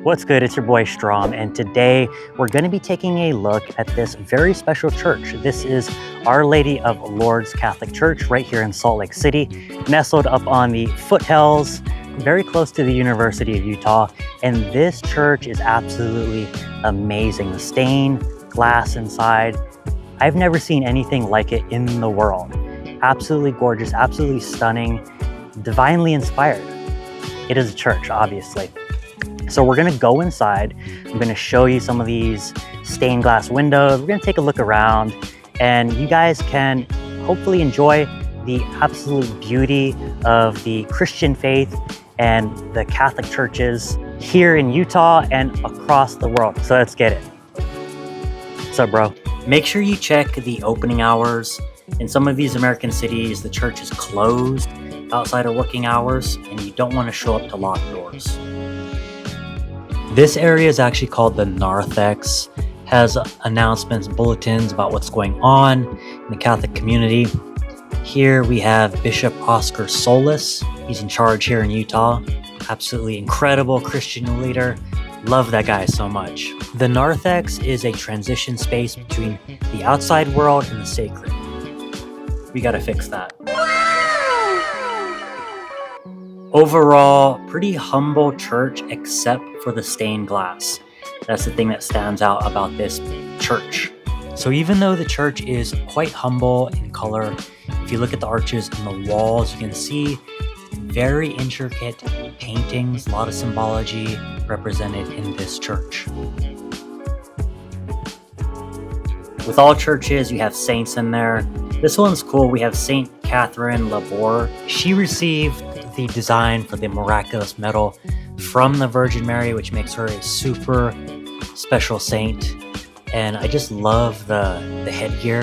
What's good? It's your boy Strom, and today we're going to be taking a look at this very special church. This is Our Lady of Lourdes Catholic Church right here in Salt Lake City, nestled up on the foothills, very close to the University of Utah. And this church is absolutely amazing. The stained glass inside, I've never seen anything like it in the world. Absolutely gorgeous, absolutely stunning, divinely inspired. It is a church, obviously. So we're gonna go inside. I'm gonna show you some of these stained glass windows. We're gonna take a look around, and you guys can hopefully enjoy the absolute beauty of the Christian faith and the Catholic churches here in Utah and across the world. So let's get it. What's up, bro? Make sure you check the opening hours. In some of these American cities, the church is closed outside of working hours, and you don't want to show up to locked doors. This area is actually called the narthex, has announcements, bulletins about what's going on in the Catholic community. Here we have Bishop Oscar Solis. He's in charge here in Utah. Absolutely incredible Christian leader. Love that guy so much. The narthex is a transition space between the outside world and the sacred. We gotta fix that. Overall, pretty humble church except for the stained glass. That's the thing that stands out about this church. So even though the church is quite humble in color, if you look at the arches and the walls, you can see very intricate paintings, a lot of symbology represented in this church. With all churches, you have saints in there. This one's cool. We have Saint Catherine Labor. She received the design for the miraculous medal from the Virgin Mary, which makes her a super special saint. And I just love the headgear.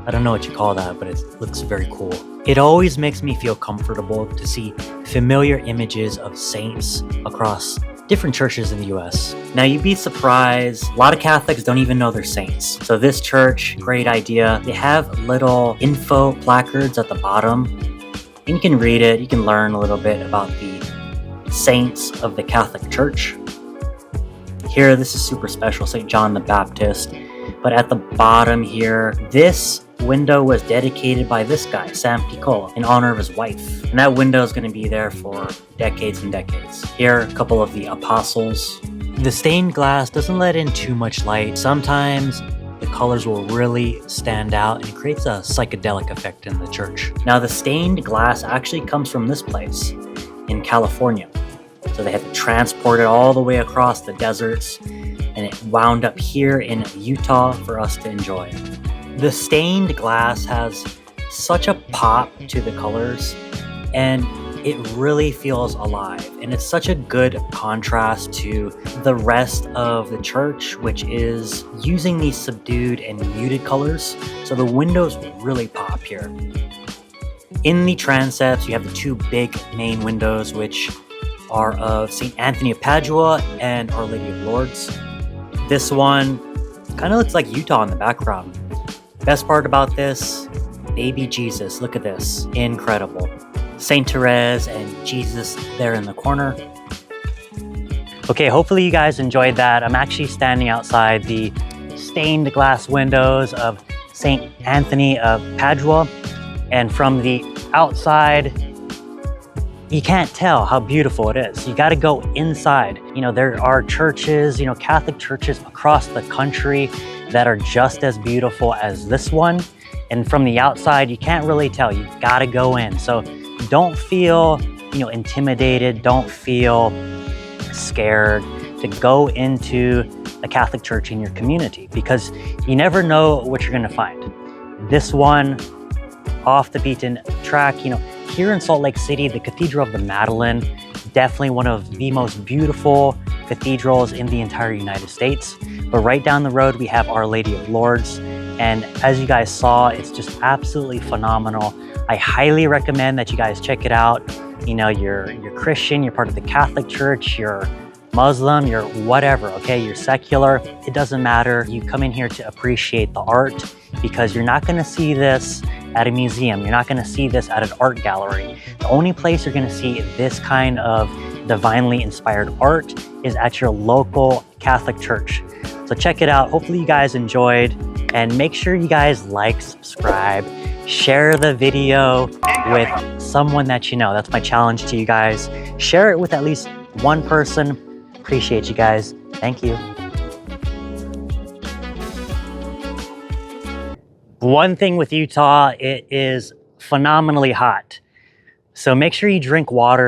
I don't know what you call that, but it looks very cool. It always makes me feel comfortable to see familiar images of saints across different churches in the US. Now, you'd be surprised, a lot of Catholics don't even know they're saints. So this church, great idea. They have little info placards at the bottom. And you can read it, you can learn a little bit about the saints of the Catholic Church. Here, this is super special, St. John the Baptist. But at the bottom here, this window was dedicated by this guy, Sam Picot, in honor of his wife. And that window is going to be there for decades and decades. Here, a couple of the apostles. The stained glass doesn't let in too much light. Sometimes the colors will really stand out, and it creates a psychedelic effect in the church. Now, the stained glass actually comes from this place in California. So they had to transport it all the way across the deserts, and it wound up here in Utah for us to enjoy. The stained glass has such a pop to the colors, and it really feels alive. And it's such a good contrast to the rest of the church, which is using these subdued and muted colors. So the windows really pop here. In the transepts, you have the two big main windows, which are of St. Anthony of Padua and Our Lady of Lourdes. This one kind of looks like Utah in the background. Best part about this, baby Jesus, look at this, incredible. Saint Therese and Jesus there in the corner. Okay, hopefully you guys enjoyed that. I'm actually standing outside the stained glass windows of Saint Anthony of Padua, and from the outside, you can't tell how beautiful it is. You got to go inside. You know, there are churches, Catholic churches across the country that are just as beautiful as this one. And from the outside, you can't really tell. You got to go in. So don't feel, intimidated. Don't feel scared to go into a Catholic church in your community, because you never know what you're going to find. This one, off the beaten track, here in Salt Lake City, the Cathedral of the Madeleine, definitely one of the most beautiful cathedrals in the entire United States. But right down the road, we have Our Lady of Lourdes. And as you guys saw, it's just absolutely phenomenal. I highly recommend that you guys check it out. You're Christian, you're part of the Catholic Church, you're Muslim, you're whatever, okay? You're secular, it doesn't matter. You come in here to appreciate the art, because you're not gonna see this at a museum. You're not gonna see this at an art gallery. The only place you're gonna see this kind of divinely inspired art is at your local Catholic church. So check it out. Hopefully you guys enjoyed, and make sure you guys like, subscribe, share the video with someone that you know. That's my challenge to you guys. Share it with at least one person. Appreciate you guys. Thank you. One thing with Utah, it is phenomenally hot. So make sure you drink water.